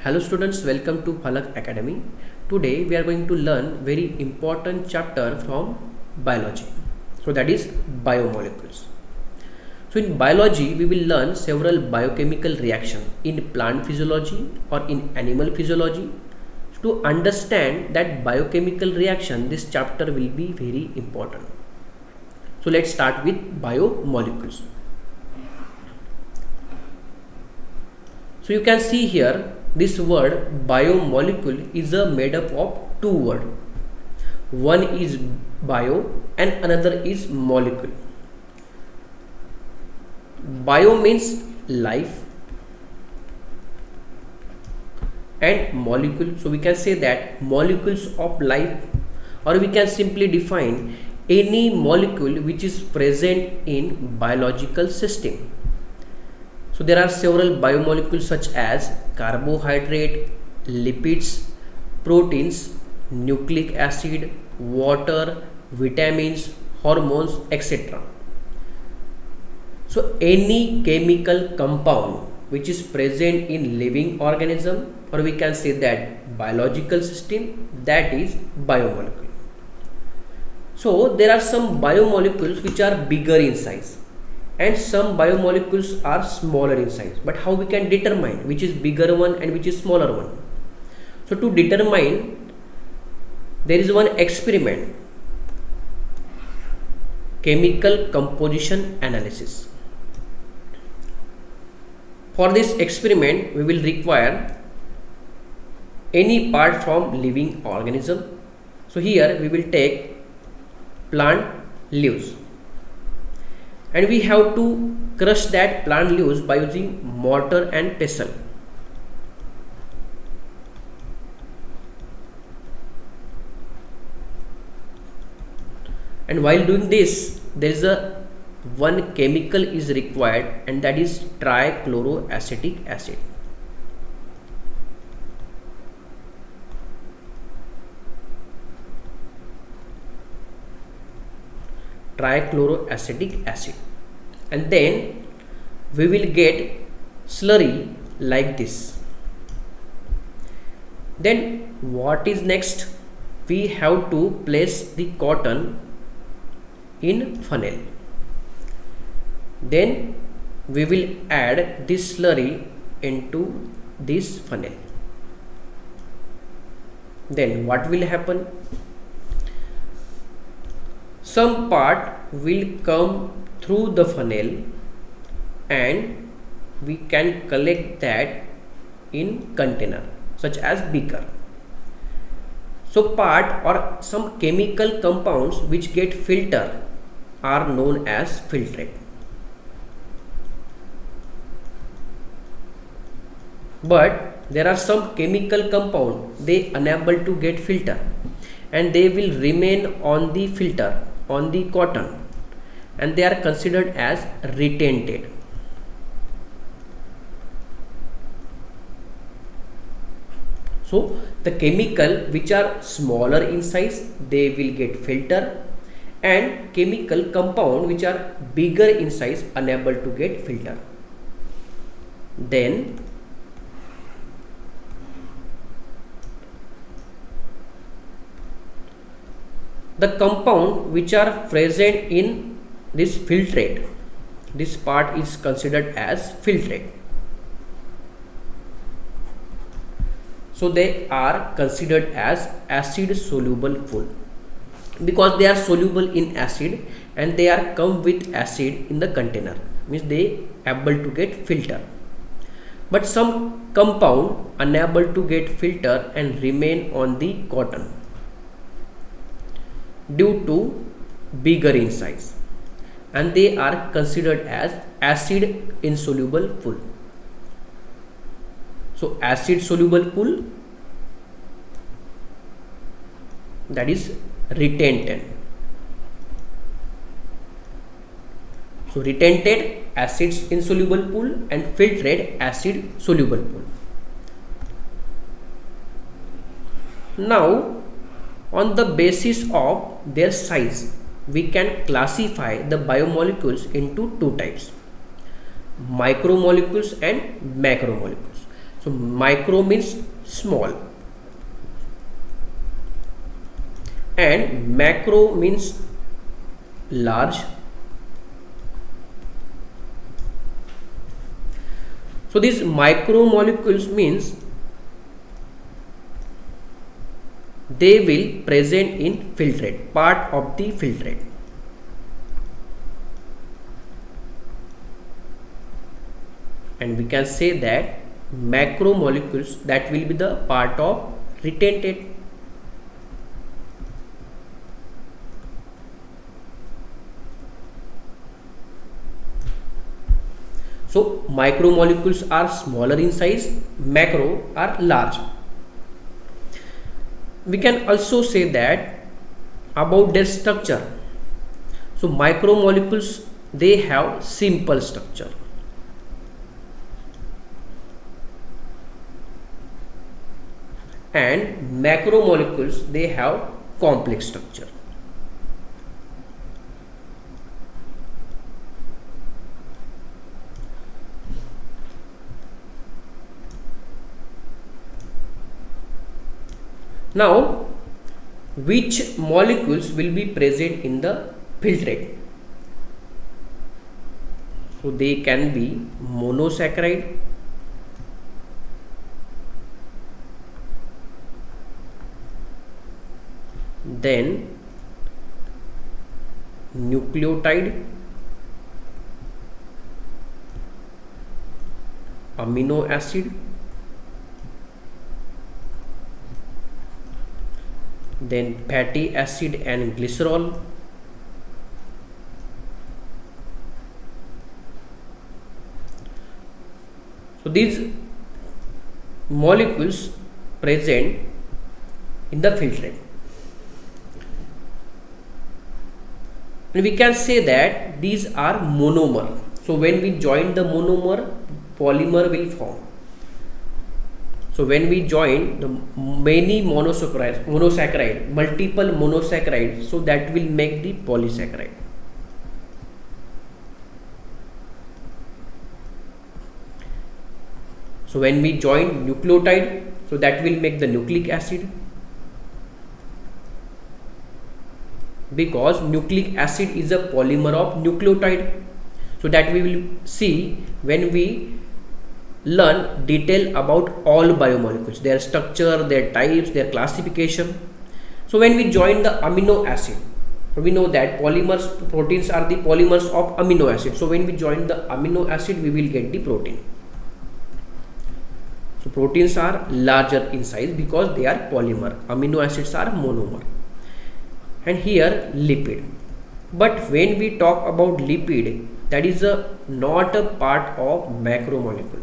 Hello students, welcome to Falak Academy. Today we are going to learn very important chapter from biology. So that is biomolecules. So in biology we will learn several biochemical reactions in plant physiology or in animal physiology. To understand that biochemical reaction, this chapter will be very important. So let's start with biomolecules. So you can see here this word biomolecule is made up of two words. One is bio and another is molecule. Bio means life and molecule. So we can say that molecules of life, or we can simply define any molecule which is present in biological system. So there are several biomolecules such as carbohydrate, lipids, proteins, nucleic acid, water, vitamins, hormones, etc. So any chemical compound which is present in living organism, or we can say that biological system, that is biomolecule. So there are some biomolecules which are bigger in size and some biomolecules are smaller in size. But how we can determine which is bigger one and which is smaller one? So to determine, there is one experiment, chemical composition analysis. For this experiment we will require any part from living organism. So here we will take plant leaves, and we have to crush that plant leaves by using mortar and pestle. And while doing this, there is one chemical is required, and that is trichloroacetic acid. Trichloroacetic acid. And then we will get slurry like this. Then what is next? We have to place the cotton in funnel. Then we will add this slurry into this funnel. Then what will happen? Some part will come through the funnel and we can collect that in container such as beaker. So part or some chemical compounds which get filtered are known as filtrate. But there are some chemical compound they unable to get filter and they will remain on the filter, on the cotton, and they are considered as retentate. So the chemical which are smaller in size, they will get filter, and chemical compound which are bigger in size unable to get filter. Then the compound which are present in this filtrate, this part is considered as filtrate. So they are considered as acid soluble pool because they are soluble in acid and they are come with acid in the container, means they able to get filter. But some compound unable to get filter and remain on the cotton due to bigger in size, and they are considered as acid insoluble pool. So acid soluble pool, that is retentate. So retentate acid insoluble pool and filtrate acid soluble pool. Now on the basis of their size, we can classify the biomolecules into two types, micromolecules and macromolecules. So micro means small and macro means large. So these micromolecules means they will present in filtrate, part of the filtrate. And we can say that macromolecules that will be the part of retentate. So micromolecules are smaller in size, macro are large. We can also say that about their structure. So micromolecules, they have simple structure, and macromolecules, they have complex structure. Now, which molecules will be present in the filtrate? So they can be monosaccharide, then nucleotide, amino acid, then fatty acid and glycerol, so these molecules present in the filtrate. And we can say that these are monomer. So when we join the monomer, polymer will form. So when we join the many monosaccharide, multiple monosaccharide, so that will make the polysaccharide. So when we join nucleotide, so that will make the nucleic acid, because nucleic acid is a polymer of nucleotide. So that we will see when we learn detail about all biomolecules, their structure, their types, their classification. So when we join the amino acid, we know that proteins are the polymers of amino acid. So when we join the amino acid, we will get the protein. So proteins are larger in size because they are polymer. Amino acids are monomer. And here lipid. But when we talk about lipid, that is not a part of macromolecule,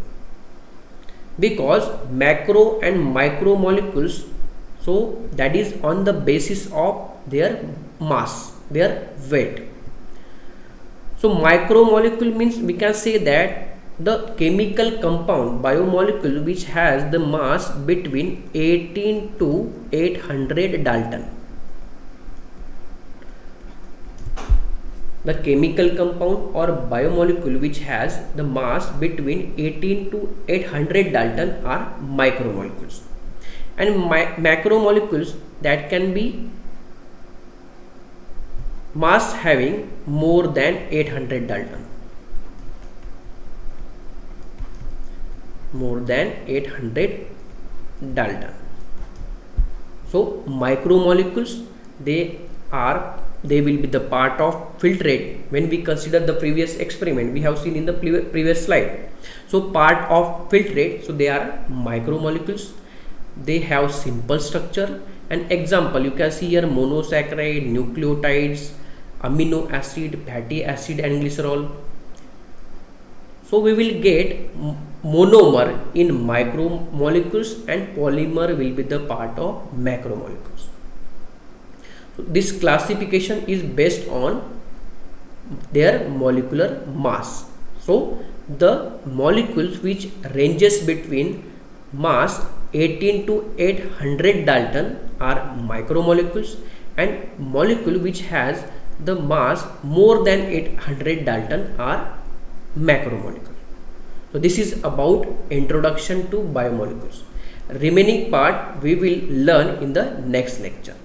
because macro and micromolecules, so that is on the basis of their mass, their weight. So micromolecule means we can say that the chemical compound biomolecule which has the mass between 18 to 800 Dalton. The chemical compound or biomolecule which has the mass between 18 to 800 Dalton are micromolecules, and macromolecules that can be mass having more than 800 Dalton. More than 800 Dalton. So macromolecules, they will be the part of filtrate. When we consider the previous experiment we have seen in the previous slide, so part of filtrate, so they are micromolecules, they have simple structure. An example you can see here: monosaccharide, nucleotides, amino acid, fatty acid and glycerol. So we will get monomer in micromolecules and polymer will be the part of macromolecules. So this classification is based on their molecular mass. So the molecules which ranges between mass 18 to 800 Dalton are micromolecules, and molecule which has the mass more than 800 Dalton are macromolecules. So this is about introduction to biomolecules. Remaining part we will learn in the next lecture.